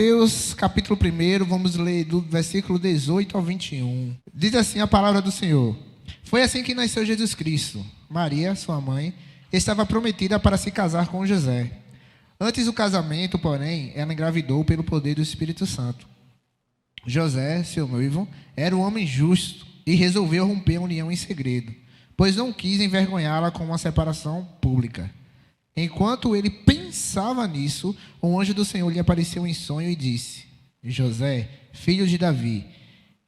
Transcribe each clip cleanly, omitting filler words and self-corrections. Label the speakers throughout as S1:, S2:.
S1: Mateus capítulo 1, vamos ler do versículo 18 ao 21. Diz assim a palavra do Senhor. Foi assim que nasceu Jesus Cristo. Maria, sua mãe, estava prometida para se casar com José. Antes do casamento, porém, ela engravidou pelo poder do Espírito Santo. José, seu noivo, era um homem justo e resolveu romper a união em segredo, pois não quis envergonhá-la com uma separação pública. Enquanto ele pensava nisso, um anjo do Senhor lhe apareceu em sonho e disse: José, filho de Davi,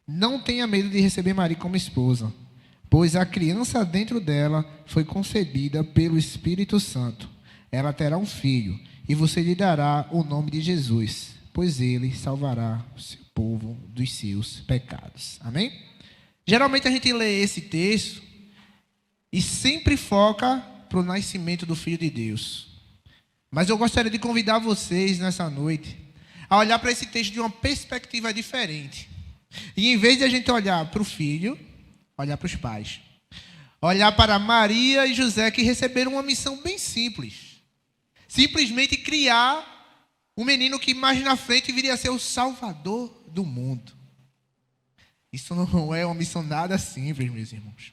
S1: não tenha medo de receber Maria como esposa, pois a criança dentro dela foi concebida pelo Espírito Santo. Ela terá um filho, e você lhe dará o nome de Jesus, pois ele salvará o seu povo dos seus pecados. Amém? Geralmente a gente lê esse texto e sempre foca para o nascimento do Filho de Deus. Mas eu gostaria de convidar vocês nessa noite a olhar para esse texto de uma perspectiva diferente. E em vez de a gente olhar para o filho, olhar para os pais. Olhar para Maria e José, que receberam uma missão bem simples. Simplesmente criar um menino que mais na frente viria a ser o Salvador do mundo. Isso não é uma missão nada simples, meus irmãos.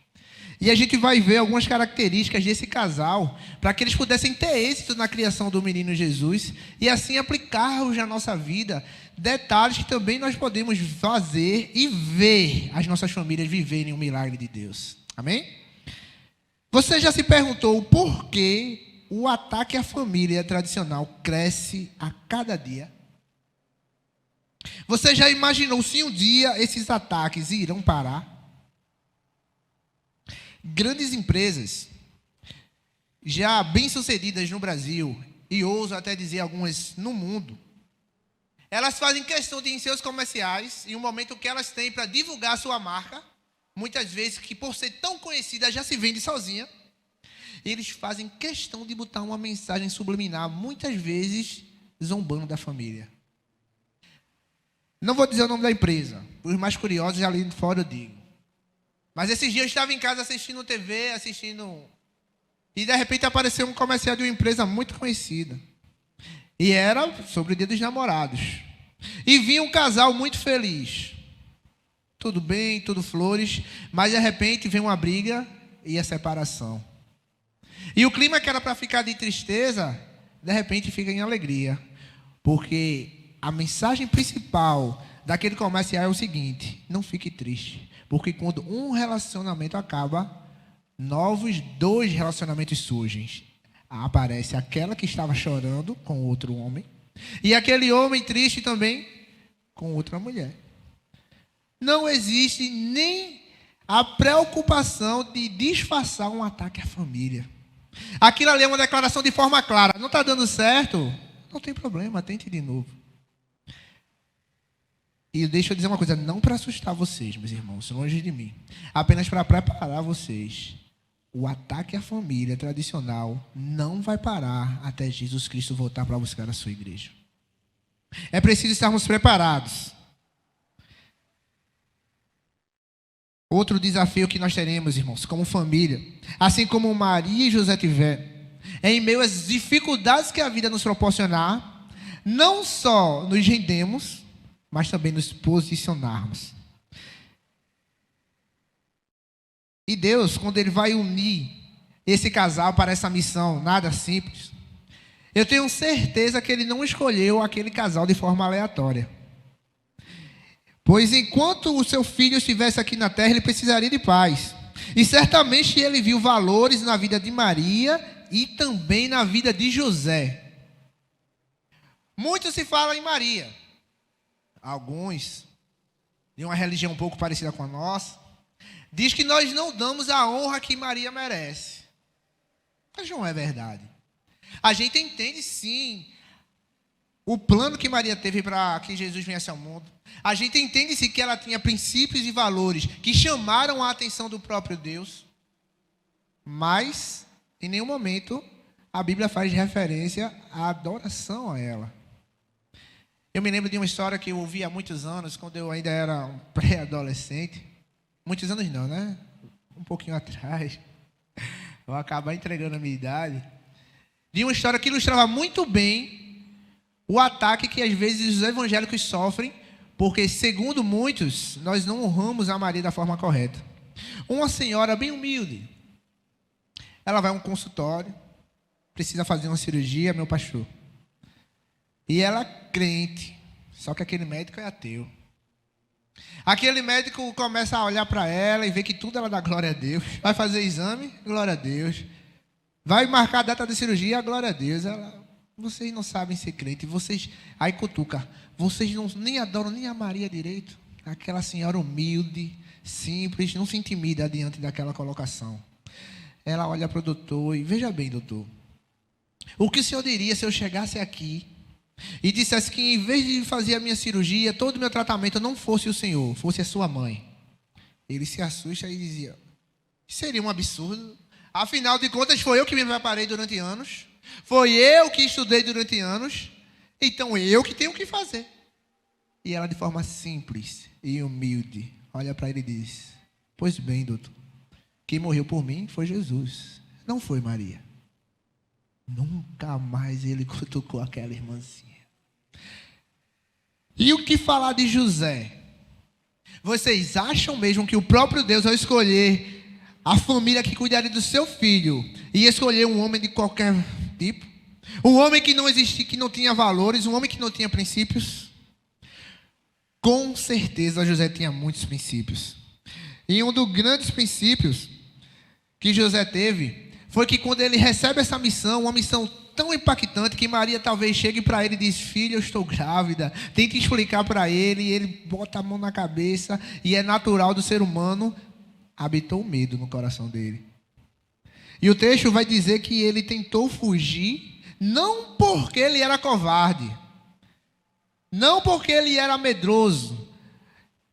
S1: E a gente vai ver algumas características desse casal para que eles pudessem ter êxito na criação do menino Jesus e assim aplicarmos na nossa vida detalhes que também nós podemos fazer e ver as nossas famílias viverem o milagre de Deus. Amém? Você já se perguntou por que o ataque à família tradicional cresce a cada dia? Você já imaginou se um dia esses ataques irão parar? Grandes empresas, já bem-sucedidas no Brasil, e ouso até dizer algumas no mundo, elas fazem questão de, em seus comerciais, em um momento que elas têm para divulgar a sua marca, muitas vezes que por ser tão conhecida já se vende sozinha, eles fazem questão de botar uma mensagem subliminar, muitas vezes zombando da família. Não vou dizer o nome da empresa, os mais curiosos ali de fora eu digo. Mas esses dias eu estava em casa assistindo TV, e de repente apareceu um comercial de uma empresa muito conhecida. E era sobre o Dia dos Namorados. E vinha um casal muito feliz. Tudo bem, tudo flores, mas de repente vem uma briga e a separação. E o clima que era para ficar de tristeza, de repente fica em alegria. Porque a mensagem principal daquele comercial é o seguinte: não fique triste. Porque quando um relacionamento acaba, novos 2 relacionamentos surgem. Aparece aquela que estava chorando com outro homem, e aquele homem triste também com outra mulher. Não existe nem a preocupação de disfarçar um ataque à família. Aquilo ali é uma declaração de forma clara. Não está dando certo? Não tem problema, tente de novo. E deixa eu dizer uma coisa, não para assustar vocês, meus irmãos, longe de mim. Apenas para preparar vocês. O ataque à família tradicional não vai parar até Jesus Cristo voltar para buscar a sua igreja. É preciso estarmos preparados. Outro desafio que nós teremos, irmãos, como família, assim como Maria e José tiveram, é em meio às dificuldades que a vida nos proporcionar, não só nos rendemos, mas também nos posicionarmos. E Deus, quando Ele vai unir esse casal para essa missão nada simples, eu tenho certeza que Ele não escolheu aquele casal de forma aleatória. Pois enquanto o seu filho estivesse aqui na terra, ele precisaria de paz. E certamente Ele viu valores na vida de Maria e também na vida de José. Muito se fala em Maria. Alguns, de uma religião um pouco parecida com a nossa, diz que nós não damos a honra que Maria merece. Mas não é verdade. A gente entende sim o plano que Maria teve para que Jesus viesse ao mundo. A gente entende sim que ela tinha princípios e valores que chamaram a atenção do próprio Deus. Mas, em nenhum momento, a Bíblia faz referência à adoração a ela. Eu me lembro de uma história que eu ouvi há muitos anos, quando eu ainda era um pré-adolescente. Muitos anos não, né? Um pouquinho atrás. Vou acabar entregando a minha idade. De uma história que ilustrava muito bem o ataque que às vezes os evangélicos sofrem, porque, segundo muitos, nós não honramos a Maria da forma correta. Uma senhora bem humilde, ela vai a um consultório, precisa fazer uma cirurgia, meu pastor. E ela é crente, só que aquele médico é ateu. Aquele médico começa a olhar para ela e ver que tudo ela dá glória a Deus. Vai fazer exame, glória a Deus. Vai marcar a data de cirurgia, glória a Deus. Ela, vocês não sabem ser crente, vocês, aí cutuca, vocês não, nem adoram nem a Maria direito. Aquela senhora humilde, simples, não se intimida diante daquela colocação. Ela olha para o doutor e, veja bem, doutor, o que o senhor diria se eu chegasse aqui e dissesse que em vez de fazer a minha cirurgia, todo o meu tratamento não fosse o senhor, fosse a sua mãe? Ele se assusta e dizia, seria um absurdo. Afinal de contas, foi eu que me preparei durante anos, foi eu que estudei durante anos, então eu que tenho que fazer. E ela, de forma simples e humilde, olha para ele e diz, pois bem, doutor, quem morreu por mim foi Jesus, não foi Maria. Nunca mais ele cutucou aquela irmãzinha. E o que falar de José? Vocês acham mesmo que o próprio Deus, ao escolher a família que cuidaria do seu filho, ia escolher um homem de qualquer tipo? Um homem que não existia, que não tinha valores, um homem que não tinha princípios? Com certeza José tinha muitos princípios. E um dos grandes princípios que José teve foi que quando ele recebe essa missão, uma missão tão impactante, que Maria talvez chegue para ele e diz, filho, eu estou grávida, tenta explicar para ele, e ele bota a mão na cabeça, e é natural do ser humano, habitou o medo no coração dele. E o texto vai dizer que ele tentou fugir, não porque ele era covarde, não porque ele era medroso,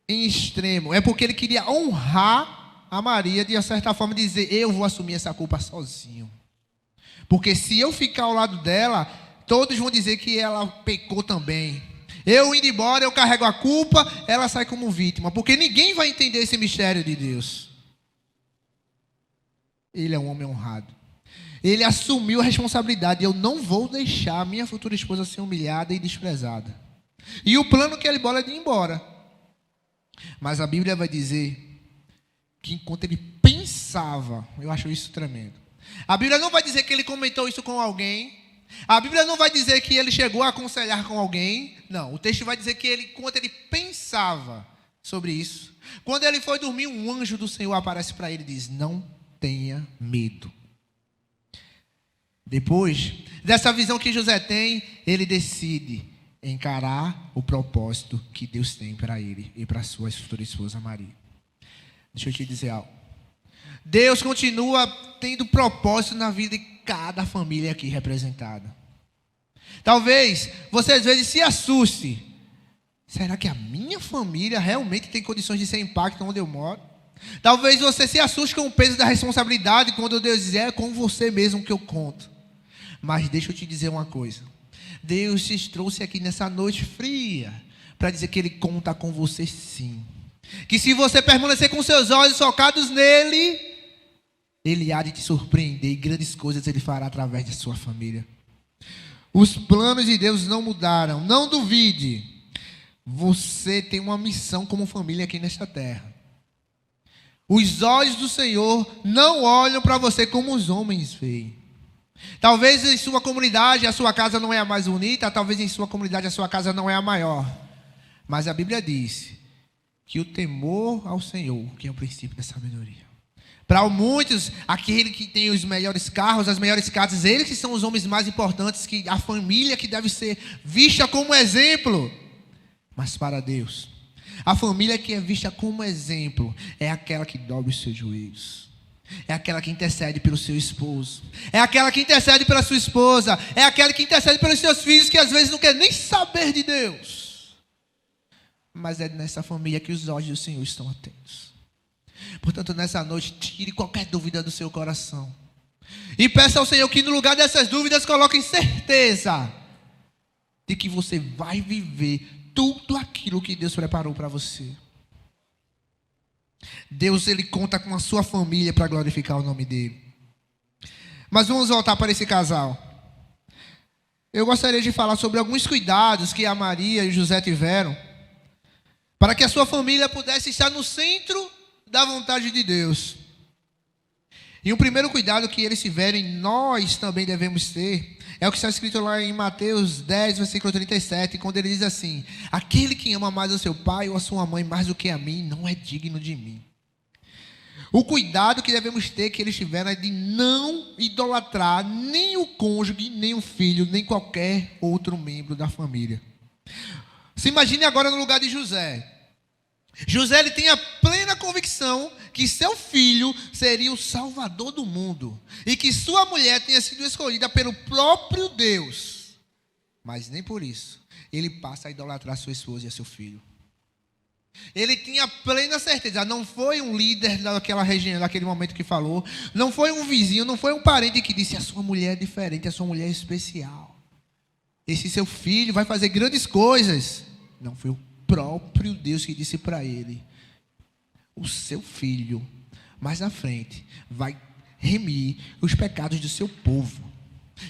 S1: em extremo, é porque ele queria honrar a Maria, de certa forma, dizer, eu vou assumir essa culpa sozinho. Porque se eu ficar ao lado dela, todos vão dizer que ela pecou também. Eu indo embora, eu carrego a culpa, ela sai como vítima. Porque ninguém vai entender esse mistério de Deus. Ele é um homem honrado. Ele assumiu a responsabilidade. Eu não vou deixar a minha futura esposa ser humilhada e desprezada. E o plano que ele bola é de ir embora. Mas a Bíblia vai dizer que enquanto ele pensava, eu acho isso tremendo. A Bíblia não vai dizer que ele comentou isso com alguém. A Bíblia não vai dizer que ele chegou a aconselhar com alguém. Não, o texto vai dizer que ele, enquanto ele pensava sobre isso, quando ele foi dormir, um anjo do Senhor aparece para ele e diz, não tenha medo. Depois dessa visão que José tem, ele decide encarar o propósito que Deus tem para ele e para sua futura esposa Maria. Deixa eu te dizer algo. Deus continua tendo propósito na vida de cada família aqui representada. Talvez você às vezes se assuste. Será que a minha família realmente tem condições de ser impacto onde eu moro? Talvez você se assuste com o peso da responsabilidade quando Deus diz, é com você mesmo que eu conto. Mas deixa eu te dizer uma coisa. Deus te trouxe aqui nessa noite fria para dizer que Ele conta com você sim. Que se você permanecer com seus olhos focados nele, Ele há de te surpreender e grandes coisas Ele fará através da sua família. Os planos de Deus não mudaram. Não duvide. Você tem uma missão como família aqui nesta terra. Os olhos do Senhor não olham para você como os homens veem. Talvez em sua comunidade a sua casa não é a mais bonita, talvez em sua comunidade a sua casa não é a maior. Mas a Bíblia diz que o temor ao Senhor, que é o princípio da sabedoria. Para muitos, aquele que tem os melhores carros, as melhores casas, eles que são os homens mais importantes, que a família que deve ser vista como exemplo. Mas para Deus, a família que é vista como exemplo é aquela que dobra os seus joelhos. É aquela que intercede pelo seu esposo. É aquela que intercede pela sua esposa. É aquela que intercede pelos seus filhos, que às vezes não quer nem saber de Deus. Mas é nessa família que os olhos do Senhor estão atentos. Portanto, nessa noite, tire qualquer dúvida do seu coração. E peça ao Senhor que no lugar dessas dúvidas coloque certeza de que você vai viver tudo aquilo que Deus preparou para você. Deus, Ele conta com a sua família para glorificar o nome dele. Mas vamos voltar para esse casal. eu gostaria de falar sobre alguns cuidados que a Maria e o José tiveram para que a sua família pudesse estar no centro da vontade de Deus. E o primeiro cuidado que eles tiveram, e nós também devemos ter, é o que está escrito lá em Mateus 10, versículo 37, quando ele diz assim: aquele que ama mais o seu pai ou a sua mãe mais do que a mim, não é digno de mim. O cuidado que devemos ter, que eles tiveram, é de não idolatrar nem o cônjuge, nem o filho, nem qualquer outro membro da família. Se imagine agora no lugar de José. José, ele tem a plena convicção que seu filho seria o salvador do mundo e que sua mulher tenha sido escolhida pelo próprio Deus. Mas nem por isso ele passa a idolatrar sua esposa e a seu filho. Ele tinha plena certeza, não foi um líder daquela região, daquele momento que falou, não foi um vizinho, não foi um parente que disse: a sua mulher é diferente, a sua mulher é especial, esse seu filho vai fazer grandes coisas. Não, foi o próprio Deus que disse para ele: o seu filho, mais à frente, vai remir os pecados do seu povo.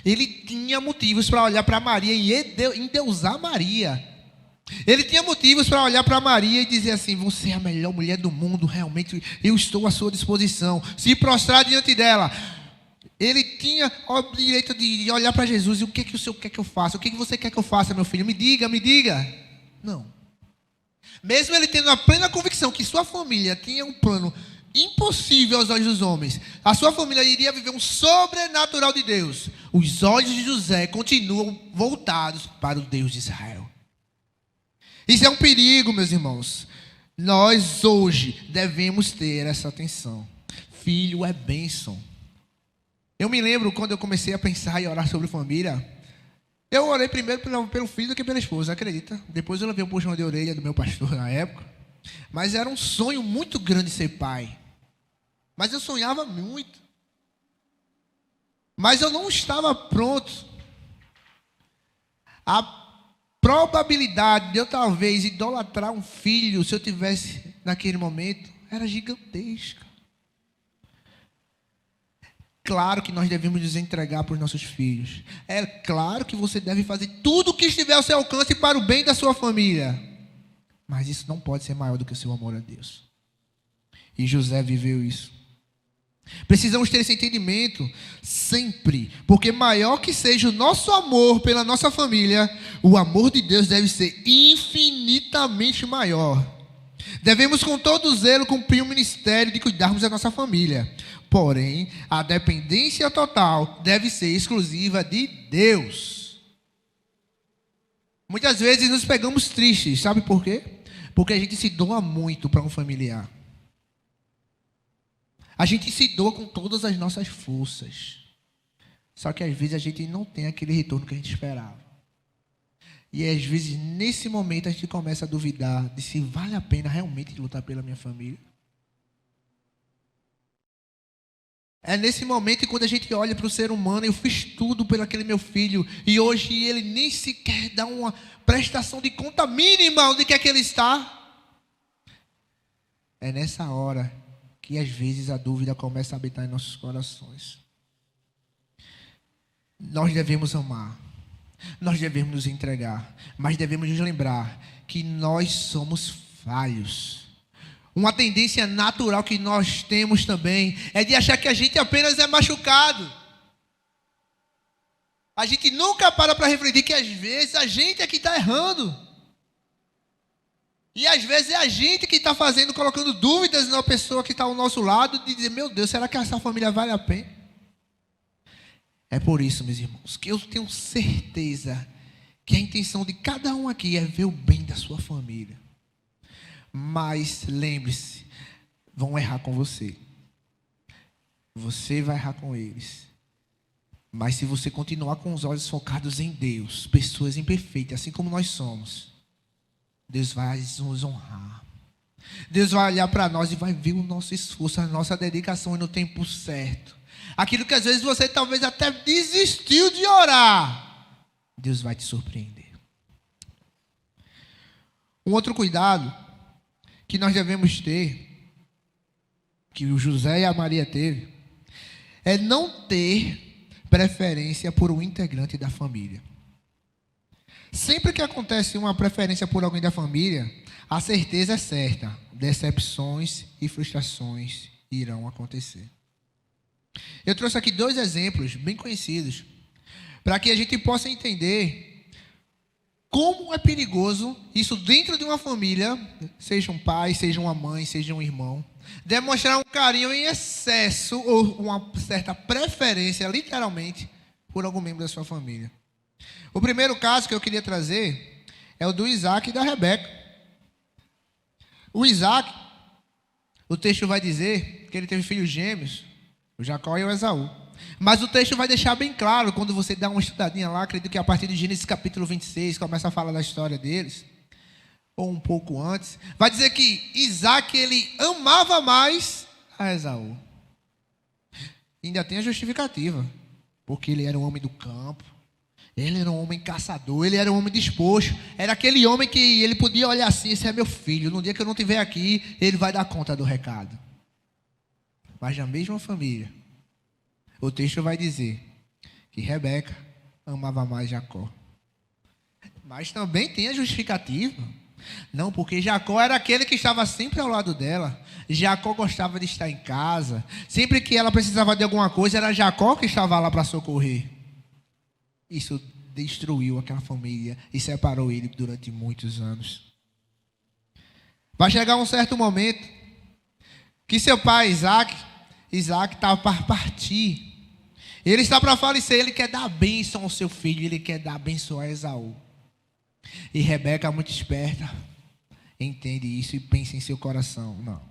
S1: Ele tinha motivos para olhar para Maria e endeusar Maria. Ele tinha motivos para olhar para Maria e dizer assim: você é a melhor mulher do mundo, realmente eu estou à sua disposição. Se prostrar diante dela. Ele tinha o direito de olhar para Jesus: e o que que o Senhor quer que eu faça? O que que você quer que eu faça, meu filho? Me diga, me diga. Não. Mesmo ele tendo a plena convicção que sua família tinha um plano impossível aos olhos dos homens, a sua família iria viver um sobrenatural de Deus, os olhos de José continuam voltados para o Deus de Israel. Isso é um perigo, meus irmãos. Nós hoje devemos ter essa atenção. Filho é bênção. Eu me lembro quando eu comecei a pensar e orar sobre família, eu orei primeiro pelo filho do que pela esposa, acredita? Depois eu levei um puxão de orelha do meu pastor na época. Mas era um sonho muito grande ser pai. Mas eu sonhava muito. Mas eu não estava pronto. A probabilidade de eu talvez idolatrar um filho, se eu tivesse naquele momento, era gigantesca. Claro que nós devemos nos entregar para os nossos filhos. É claro que você deve fazer tudo o que estiver ao seu alcance para o bem da sua família. Mas isso não pode ser maior do que o seu amor a Deus. E José viveu isso. Precisamos ter esse entendimento sempre, porque maior que seja o nosso amor pela nossa família, o amor de Deus deve ser infinitamente maior. Devemos com todo zelo cumprir o ministério de cuidarmos da nossa família. Porém, a dependência total deve ser exclusiva de Deus. Muitas vezes nos pegamos tristes, sabe por quê? Porque a gente se doa muito para um familiar. A gente se doa com todas as nossas forças. Só que às vezes a gente não tem aquele retorno que a gente esperava. E às vezes nesse momento a gente começa a duvidar de se vale a pena realmente lutar pela minha família. É nesse momento que quando a gente olha para o ser humano, eu fiz tudo por aquele meu filho e hoje ele nem sequer dá uma prestação de conta mínima onde quer que ele está. É nessa hora que às vezes a dúvida começa a habitar em nossos corações. Nós devemos amar, nós devemos nos entregar, mas devemos nos lembrar que nós somos falhos. Uma tendência natural que nós temos também é de achar que a gente apenas é machucado. A gente nunca para refletir que às vezes a gente é que está errando. E às vezes é a gente que está fazendo, colocando dúvidas na pessoa que está ao nosso lado, de dizer: meu Deus, será que essa família vale a pena? É por isso, meus irmãos, que eu tenho certeza que a intenção de cada um aqui é ver o bem da sua família. Mas lembre-se, vão errar com você. Você vai errar com eles. Mas se você continuar com os olhos focados em Deus, pessoas imperfeitas, assim como nós somos, Deus vai nos honrar. Deus vai olhar para nós e vai ver o nosso esforço, a nossa dedicação e no tempo certo. Aquilo que às vezes você talvez até desistiu de orar, Deus vai te surpreender. Um outro cuidado que nós devemos ter, que o José e a Maria teve, é não ter preferência por um integrante da família. Sempre que acontece uma preferência por alguém da família, a certeza é certa: decepções e frustrações irão acontecer. Eu trouxe aqui 2 exemplos bem conhecidos, para que a gente possa entender como é perigoso isso dentro de uma família, seja um pai, seja uma mãe, seja um irmão, demonstrar um carinho em excesso ou uma certa preferência, literalmente, por algum membro da sua família. O primeiro caso que eu queria trazer é o do Isaac e da Rebeca. O Isaac, o texto vai dizer que ele teve filhos gêmeos, o Jacó e o Esaú. Mas o texto vai deixar bem claro, quando você dá uma estudadinha lá, acredito que a partir de Gênesis capítulo 26, começa a falar da história deles, ou um pouco antes, vai dizer que Isaac, ele amava mais a Esaú. Ainda tem a justificativa, porque ele era um homem do campo, ele era um homem caçador, ele era um homem disposto, era aquele homem que ele podia olhar assim: esse é meu filho, no dia que eu não estiver aqui, ele vai dar conta do recado. Mas na mesma família, o texto vai dizer que Rebeca amava mais Jacó. Mas também tem a justificativa. Não, porque Jacó era aquele que estava sempre ao lado dela. Jacó gostava de estar em casa. Sempre que ela precisava de alguma coisa, era Jacó que estava lá para socorrer. Isso destruiu aquela família e separou ele durante muitos anos. Vai chegar um certo momento que seu pai Isaac está para partir. Ele está para falecer, ele quer dar bênção ao seu filho, ele quer dar bênção a Esaú. E Rebeca, muito esperta, entende isso e pensa em seu coração: não,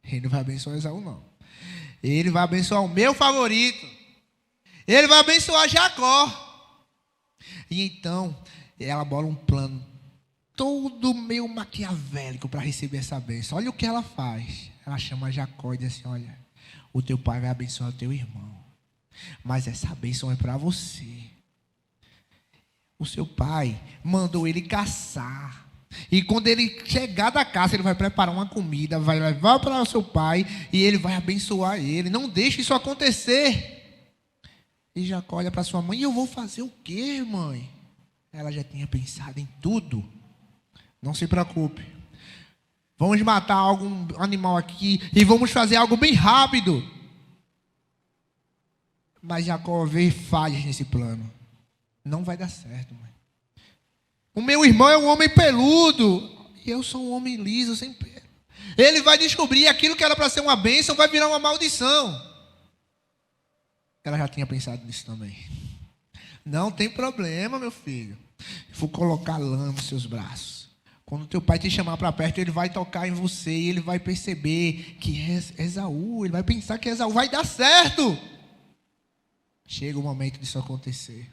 S1: ele não vai abençoar Esaú, não. Ele vai abençoar o meu favorito. Ele vai abençoar Jacó. E então, ela bola um plano todo meio maquiavélico para receber essa bênção. Olha o que ela faz. Ela chama Jacó e diz assim: olha, o teu pai vai abençoar o teu irmão, mas essa bênção é para você. O seu pai mandou ele caçar. E quando ele chegar da caça, ele vai preparar uma comida, vai levar para o seu pai e ele vai abençoar ele. Não deixe isso acontecer. E Jacó olha para sua mãe: e eu vou fazer o quê, mãe? Ela já tinha pensado em tudo. Não se preocupe. Vamos matar algum animal aqui e vamos fazer algo bem rápido. Mas Jacó vê falhas nesse plano. Não vai dar certo, mãe. O meu irmão é um homem peludo e eu sou um homem liso, sem pelo. Ele vai descobrir aquilo que era para ser uma bênção, vai virar uma maldição. Ela já tinha pensado nisso também. Não tem problema, meu filho. Vou colocar lã nos seus braços. Quando teu pai te chamar para perto, ele vai tocar em você e ele vai perceber que é Esaú. Ele vai pensar que Esaú vai dar certo. Chega o momento disso acontecer.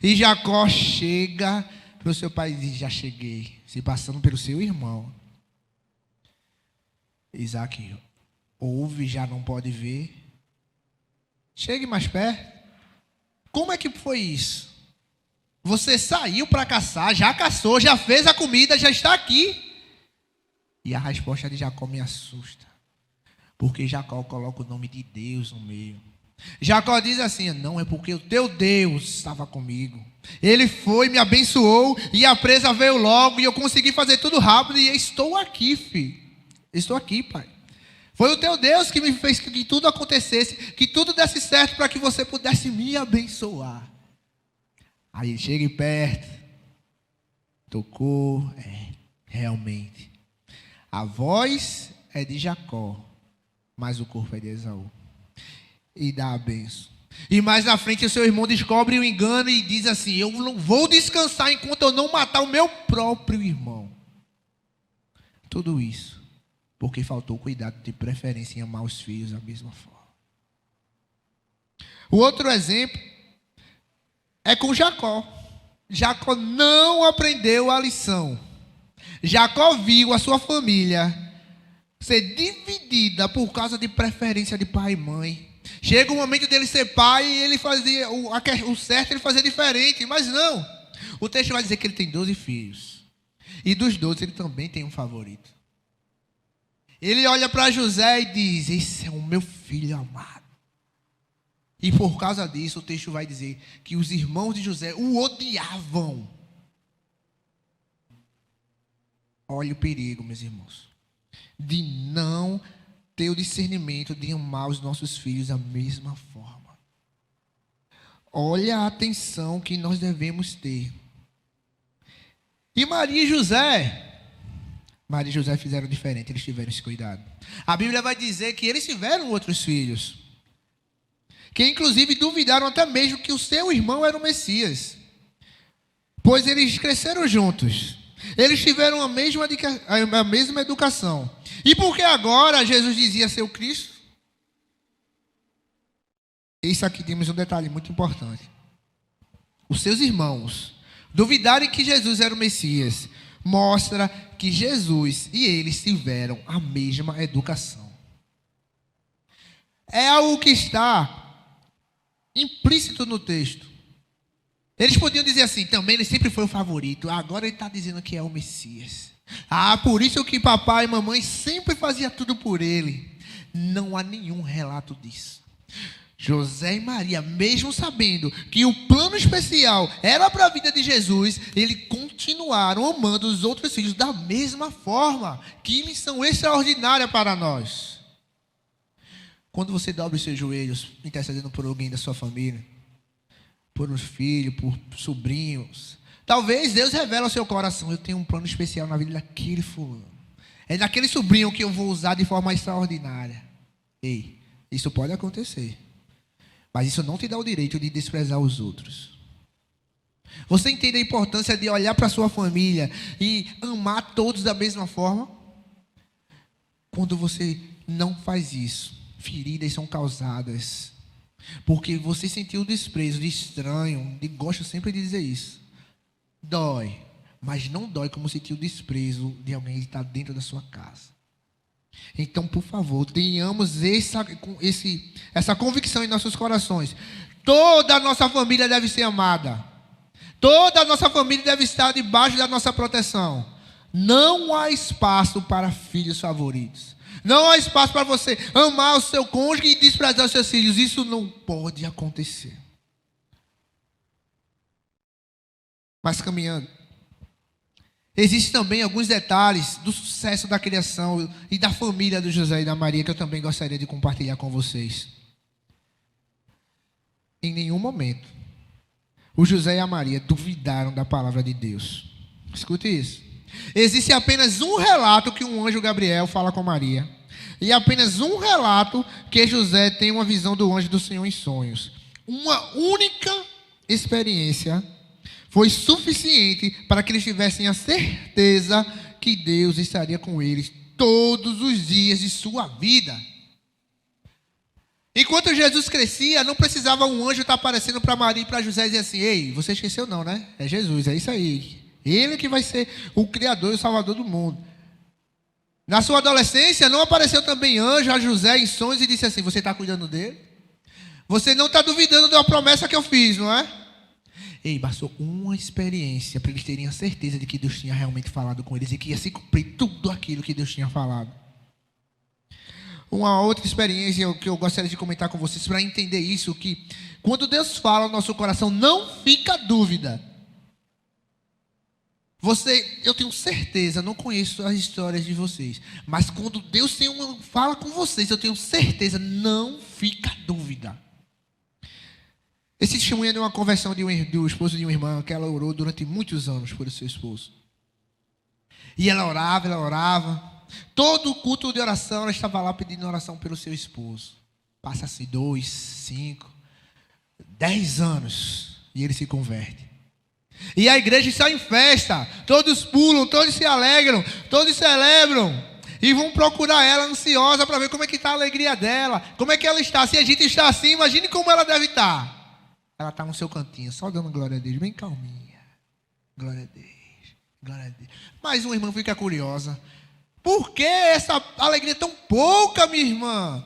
S1: E Jacó chega para o seu pai e diz: já cheguei. Se passando pelo seu irmão. Isaac ouve, já não pode ver. Chegue mais perto. Como é que foi isso? Você saiu para caçar, já caçou, já fez a comida, já está aqui. E a resposta de Jacó me assusta. Porque Jacó coloca o nome de Deus no meio. Jacó diz assim: não, é porque o teu Deus estava comigo. Ele foi, me abençoou e a presa veio logo e eu consegui fazer tudo rápido e estou aqui, filho. Estou aqui, pai. Foi o teu Deus que me fez que tudo acontecesse, que tudo desse certo para que você pudesse me abençoar. Aí ele chega perto, tocou, realmente. A voz é de Jacó, mas o corpo é de Esaú. E dá a benção. E mais na frente o seu irmão descobre o engano e diz assim: eu não vou descansar enquanto eu não matar o meu próprio irmão. Tudo isso porque faltou cuidado de preferência em amar os filhos da mesma forma. O outro exemplo é com Jacó. Jacó não aprendeu a lição. Jacó viu a sua família ser dividida por causa de preferência de pai e mãe. Chega o momento dele ser pai e ele fazia o certo, ele fazia diferente, mas não. O texto vai dizer que ele tem 12 filhos. E dos 12 ele também tem um favorito. Ele olha para José e diz: esse é o meu filho amado. E por causa disso, o texto vai dizer que os irmãos de José o odiavam. Olha o perigo, meus irmãos, de não ter o discernimento de amar os nossos filhos da mesma forma. Olha a atenção que nós devemos ter. E Maria e José fizeram diferente, eles tiveram esse cuidado. A Bíblia vai dizer que eles tiveram outros filhos, que inclusive duvidaram até mesmo que o seu irmão era o Messias, pois eles cresceram juntos, eles tiveram a mesma educação. E por que agora Jesus dizia ser o Cristo? Isso aqui temos um detalhe muito importante. Os seus irmãos duvidarem que Jesus era o Messias mostra que Jesus e eles tiveram a mesma educação. É algo que está implícito no texto. Eles podiam dizer assim, também ele sempre foi o favorito, agora ele está dizendo que é o Messias. Por isso que papai e mamãe sempre faziam tudo por ele. Não há nenhum relato disso. José e Maria, mesmo sabendo que o plano especial era para a vida de Jesus, eles continuaram amando os outros filhos da mesma forma. Que lição extraordinária para nós. Quando você dobra os seus joelhos, intercedendo por alguém da sua família, por um filho, por sobrinhos, talvez Deus revele ao seu coração, eu tenho um plano especial na vida daquele fulano. É daquele sobrinho que eu vou usar de forma extraordinária. Ei, isso pode acontecer. Mas isso não te dá o direito de desprezar os outros. Você entende a importância de olhar para a sua família e amar todos da mesma forma? Quando você não faz isso, feridas são causadas. Porque você sentiu o desprezo de estranho, e gosto sempre de dizer isso. Dói, mas não dói como sentir o desprezo de alguém que está dentro da sua casa. Então, por favor, tenhamos essa convicção em nossos corações. Toda a nossa família deve ser amada. Toda a nossa família deve estar debaixo da nossa proteção. Não há espaço para filhos favoritos. Não há espaço para você amar o seu cônjuge e desprezar os seus filhos. Isso não pode acontecer. Mas caminhando, existem também alguns detalhes do sucesso da criação e da família do José e da Maria que eu também gostaria de compartilhar com vocês. Em nenhum momento, o José e a Maria duvidaram da palavra de Deus. Escute isso. Existe apenas um relato que um anjo Gabriel fala com Maria. E apenas um relato que José tem uma visão do anjo do Senhor em sonhos. Uma única experiência foi suficiente para que eles tivessem a certeza que Deus estaria com eles todos os dias de sua vida. Enquanto Jesus crescia, não precisava um anjo estar aparecendo para Maria e para José e dizer assim, ei, você esqueceu não, né? É Jesus, é isso aí. Ele que vai ser o Criador e o Salvador do mundo. Na sua adolescência, não apareceu também anjo a José em sonhos e disse assim, você está cuidando dele? Você não está duvidando da promessa que eu fiz, não é? Ei, bastou uma experiência para eles terem a certeza de que Deus tinha realmente falado com eles e que ia se cumprir tudo aquilo que Deus tinha falado. Uma outra experiência que eu gostaria de comentar com vocês para entender isso, que quando Deus fala no nosso coração, não fica dúvida. Eu tenho certeza, não conheço as histórias de vocês, mas quando Deus fala com vocês, eu tenho certeza, não fica dúvida. Esse testemunho é de uma conversão do esposo de uma irmã, que ela orou durante muitos anos por seu esposo. E ela orava. Todo o culto de oração, ela estava lá pedindo oração pelo seu esposo. Passa-se 2, 5, 10 anos e ele se converte. E a igreja está em festa, todos pulam, todos se alegram, todos celebram. E vão procurar ela ansiosa para ver como é que está a alegria dela, como é que ela está. Se a gente está assim, imagine como ela deve estar. Ela está no seu cantinho, só dando glória a Deus, bem calminha. Glória a Deus, glória a Deus. Mas uma irmã fica curiosa. Por que essa alegria tão pouca, minha irmã?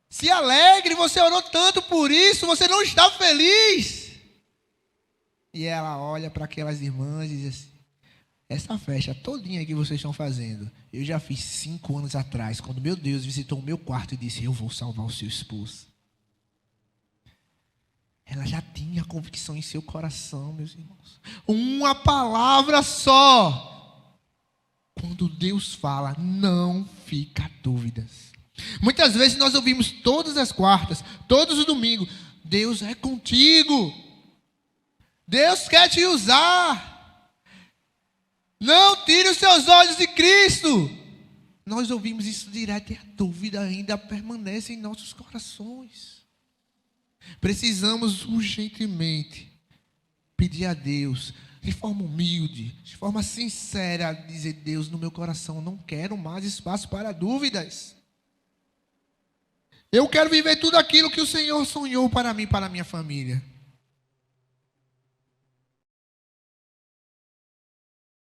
S1: Se alegre, você orou tanto por isso, você não está feliz. E ela olha para aquelas irmãs e diz assim, essa festa todinha que vocês estão fazendo, eu já fiz 5 anos atrás, quando meu Deus visitou o meu quarto e disse, eu vou salvar o seu esposo. Ela já tinha convicção em seu coração, meus irmãos. Uma palavra só Quando Deus fala, não fica dúvidas. Muitas vezes nós ouvimos todas as quartas, todos os domingos, Deus é contigo. Deus quer te usar. Não tire os seus olhos de Cristo. Nós ouvimos isso direto e a dúvida ainda permanece em nossos corações. Precisamos urgentemente pedir a Deus, de forma humilde, de forma sincera, dizer: Deus, no meu coração não quero mais espaço para dúvidas. Eu quero viver tudo aquilo que o Senhor sonhou para mim e para a minha família.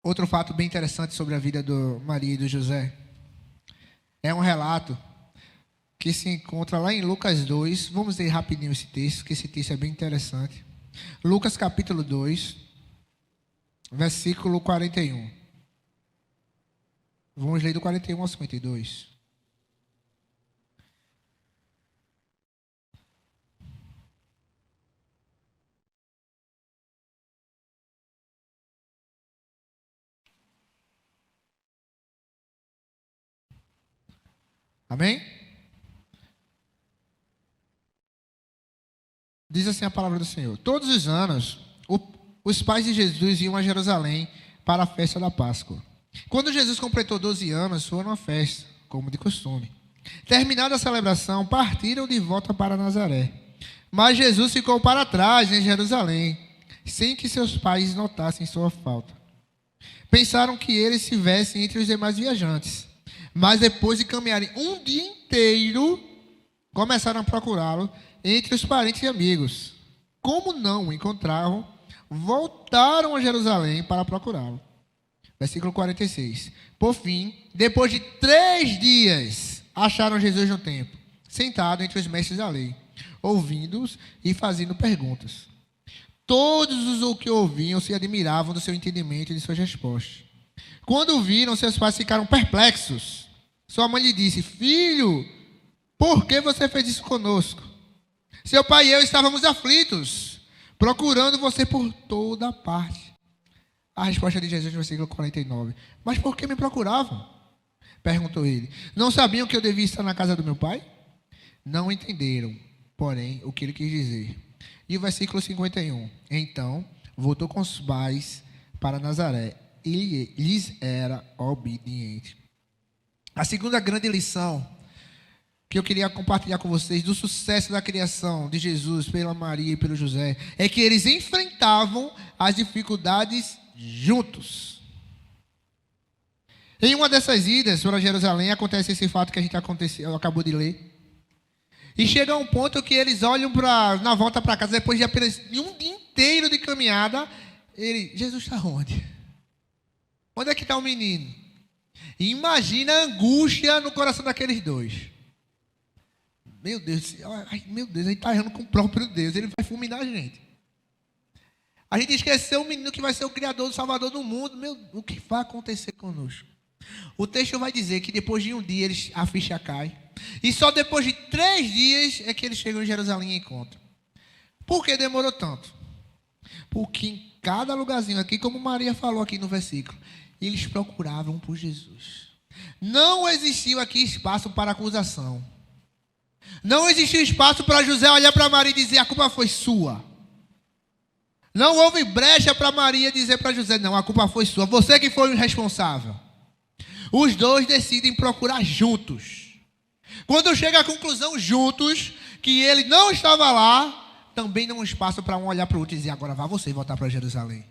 S1: Outro fato bem interessante sobre a vida do Maria e do José é um relato que se encontra lá em Lucas 2. Vamos ler rapidinho esse texto, que esse texto é bem interessante. Lucas capítulo 2, versículo 41. Vamos ler do 41 ao 52. Amém? Diz assim a palavra do Senhor: todos os anos, os pais de Jesus iam a Jerusalém para a festa da Páscoa. Quando Jesus completou 12 anos, foram à festa, como de costume. Terminada a celebração, partiram de volta para Nazaré. Mas Jesus ficou para trás em Jerusalém, sem que seus pais notassem sua falta. Pensaram que ele estivesse entre os demais viajantes. Mas depois de caminharem um dia inteiro, começaram a procurá-lo entre os parentes e amigos. Como não o encontravam, voltaram a Jerusalém para procurá-lo. Versículo 46. Por fim, depois de 3 dias, acharam Jesus no templo, sentado entre os mestres da lei, ouvindo-os e fazendo perguntas. Todos os que ouviam se admiravam do seu entendimento e de suas respostas. Quando o viram, seus pais ficaram perplexos. Sua mãe lhe disse: filho, por que você fez isso conosco? Seu pai e eu estávamos aflitos, procurando você por toda parte. A resposta de Jesus no versículo 49. Mas por que me procuravam? Perguntou ele. Não sabiam que eu devia estar na casa do meu pai? Não entenderam, porém, o que ele quis dizer. E o versículo 51. Então, voltou com os pais para Nazaré e lhes era obediente. A segunda grande lição que eu queria compartilhar com vocês do sucesso da criação de Jesus pela Maria e pelo José é que eles enfrentavam as dificuldades juntos. Em uma dessas idas para Jerusalém acontece esse fato que a gente acabou de ler. E chega a um ponto que eles olham na volta para casa, depois de apenas um dia inteiro de caminhada, Jesus está onde? Onde é que está o menino? E imagina a angústia no coração daqueles dois. Meu Deus, ele está errando com o próprio Deus, ele vai fulminar a gente. A gente esqueceu o menino que vai ser o Criador, o Salvador do mundo. O que vai acontecer conosco? O texto vai dizer que depois de um dia a ficha cai. E só depois de 3 dias é que eles chegam em Jerusalém e encontram. Por que demorou tanto? Porque em cada lugarzinho aqui, como Maria falou aqui no versículo, eles procuravam por Jesus. Não existiu aqui espaço para acusação. Não existiu espaço para José olhar para Maria e dizer: a culpa foi sua. Não houve brecha para Maria dizer para José: não, a culpa foi sua, você que foi o responsável. Os dois decidem procurar juntos. Quando chega à conclusão juntos que ele não estava lá, também não há espaço para um olhar para o outro e dizer: agora vá você voltar para Jerusalém.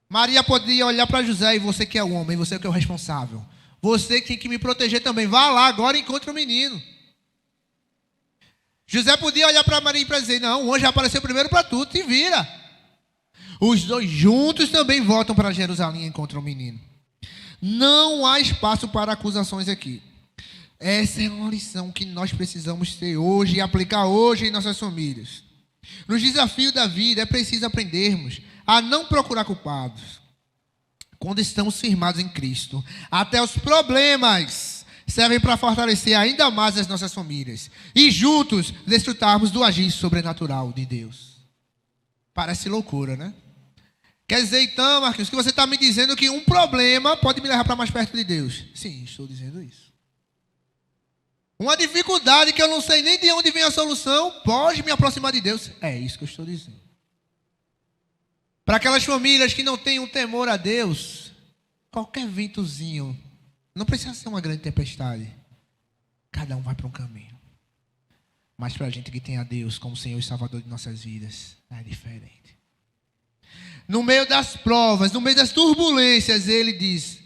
S1: Maria podia olhar para José: e você que é o homem, você que é o responsável, você que tem que me proteger também, vá lá agora e encontre o menino. José podia olhar para Maria e dizer: não, o anjo apareceu primeiro para tu, te vira. Os dois juntos também voltam para Jerusalém e encontram o menino. Não há espaço para acusações aqui. Essa é uma lição que nós precisamos ter hoje e aplicar hoje em nossas famílias. Nos desafios da vida é preciso aprendermos a não procurar culpados quando estamos firmados em Cristo. Até os problemas servem para fortalecer ainda mais as nossas famílias e juntos desfrutarmos do agir sobrenatural de Deus. Parece loucura, né? Quer dizer então, Marquinhos, que você está me dizendo que um problema pode me levar para mais perto de Deus? Sim, estou dizendo isso. Uma dificuldade que eu não sei nem de onde vem a solução pode me aproximar de Deus? É isso que eu estou dizendo. Para aquelas famílias que não têm um temor a Deus, qualquer ventozinho, não precisa ser uma grande tempestade. Cada um vai para um caminho. Mas para a gente que tem a Deus como Senhor e Salvador de nossas vidas, é diferente. No meio das provas, no meio das turbulências, Ele diz: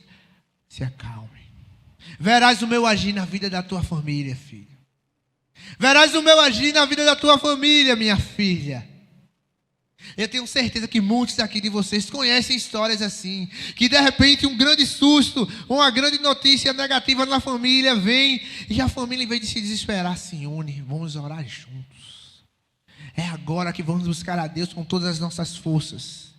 S1: se acalme. Verás o meu agir na vida da tua família, filho. Verás o meu agir na vida da tua família, minha filha. Eu tenho certeza que muitos aqui de vocês conhecem histórias assim, que de repente um grande susto, uma grande notícia negativa na família vem, e a família, em vez de se desesperar, se une. Vamos orar juntos. É agora que vamos buscar a Deus com todas as nossas forças.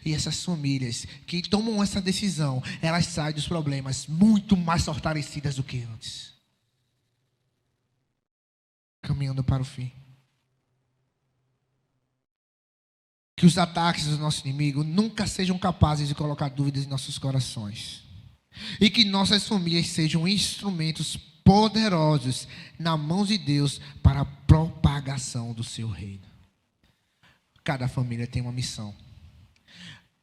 S1: E essas famílias que tomam essa decisão, elas saem dos problemas muito mais fortalecidas do que antes. Caminhando para o fim. Que os ataques do nosso inimigo nunca sejam capazes de colocar dúvidas em nossos corações. E que nossas famílias sejam instrumentos poderosos na mão de Deus para a propagação do seu reino. Cada família tem uma missão.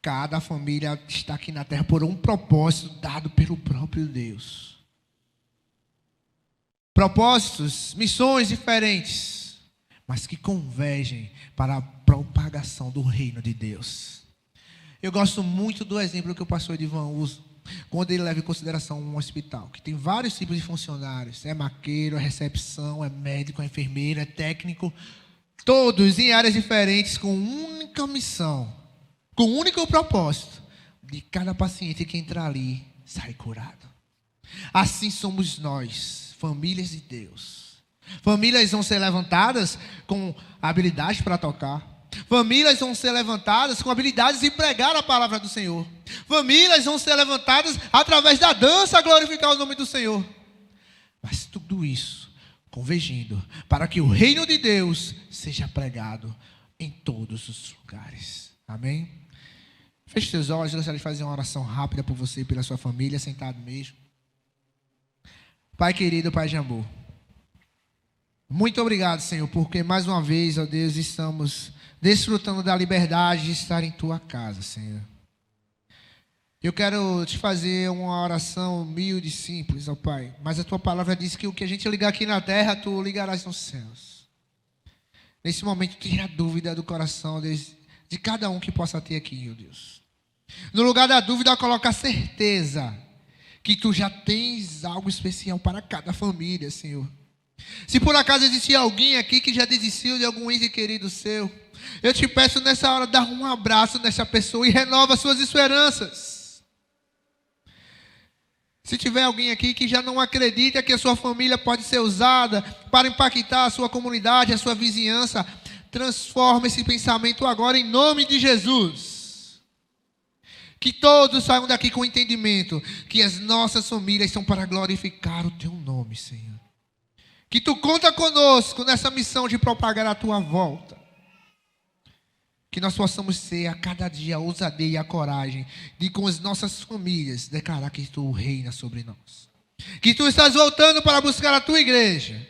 S1: Cada família está aqui na terra por um propósito dado pelo próprio Deus. Propósitos, missões diferentes, mas que convergem para a propagação do reino de Deus. Eu gosto muito do exemplo que o pastor Edivan usa, quando ele leva em consideração um hospital, que tem vários tipos de funcionários. É maqueiro, é recepção, é médico, é enfermeiro, é técnico. Todos em áreas diferentes, com única missão. Com o único propósito de cada paciente que entrar ali sair curado. Assim somos nós, famílias de Deus. Famílias vão ser levantadas com habilidade para tocar. Famílias vão ser levantadas com habilidades de pregar a palavra do Senhor. Famílias vão ser levantadas através da dança a glorificar o nome do Senhor. Mas tudo isso convergindo para que o reino de Deus seja pregado em todos os lugares. Amém? Feche seus olhos, eu gostaria de fazer uma oração rápida por você e pela sua família, sentado mesmo. Pai querido, Pai de amor, muito obrigado, Senhor, porque mais uma vez, ó Deus, estamos desfrutando da liberdade de estar em Tua casa, Senhor. Eu quero te fazer uma oração humilde e simples, ó Pai, mas a Tua palavra diz que o que a gente ligar aqui na terra, Tu ligarás nos céus. Nesse momento, tira a dúvida do coração de cada um que possa ter aqui, meu Deus. No lugar da dúvida, coloca a certeza que Tu já tens algo especial para cada família, Senhor. Se por acaso existir alguém aqui que já desistiu de algum ente querido seu, eu te peço nessa hora, dar um abraço nessa pessoa e renova suas esperanças. Se tiver alguém aqui que já não acredita que a sua família pode ser usada para impactar a sua comunidade, a sua vizinhança, transforma esse pensamento agora em nome de Jesus. Que todos saiam daqui com o entendimento que as nossas famílias são para glorificar o Teu nome, Senhor. Que Tu conta conosco nessa missão de propagar a Tua volta. Que nós possamos ter a cada dia a ousadia e a coragem de com as nossas famílias declarar que Tu reina sobre nós. Que Tu estás voltando para buscar a Tua igreja.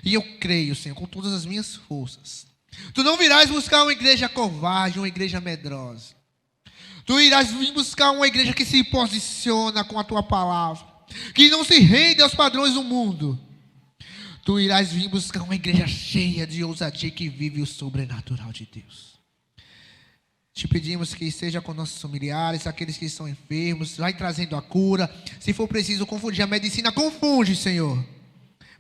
S1: E eu creio, Senhor, com todas as minhas forças. Tu não virás buscar uma igreja covarde, uma igreja medrosa. Tu irás vir buscar uma igreja que se posiciona com a Tua palavra, que não se rende aos padrões do mundo. Tu irás vir buscar uma igreja cheia de ousadia que vive o sobrenatural de Deus. Te pedimos que seja com nossos familiares, aqueles que estão enfermos, vai trazendo a cura. Se for preciso confundir a medicina, confunde, Senhor.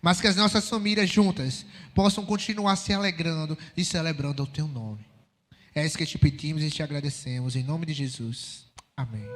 S1: Mas que as nossas famílias juntas possam continuar se alegrando e celebrando o Teu nome. É isso que te pedimos e te agradecemos. Em nome de Jesus. Amém.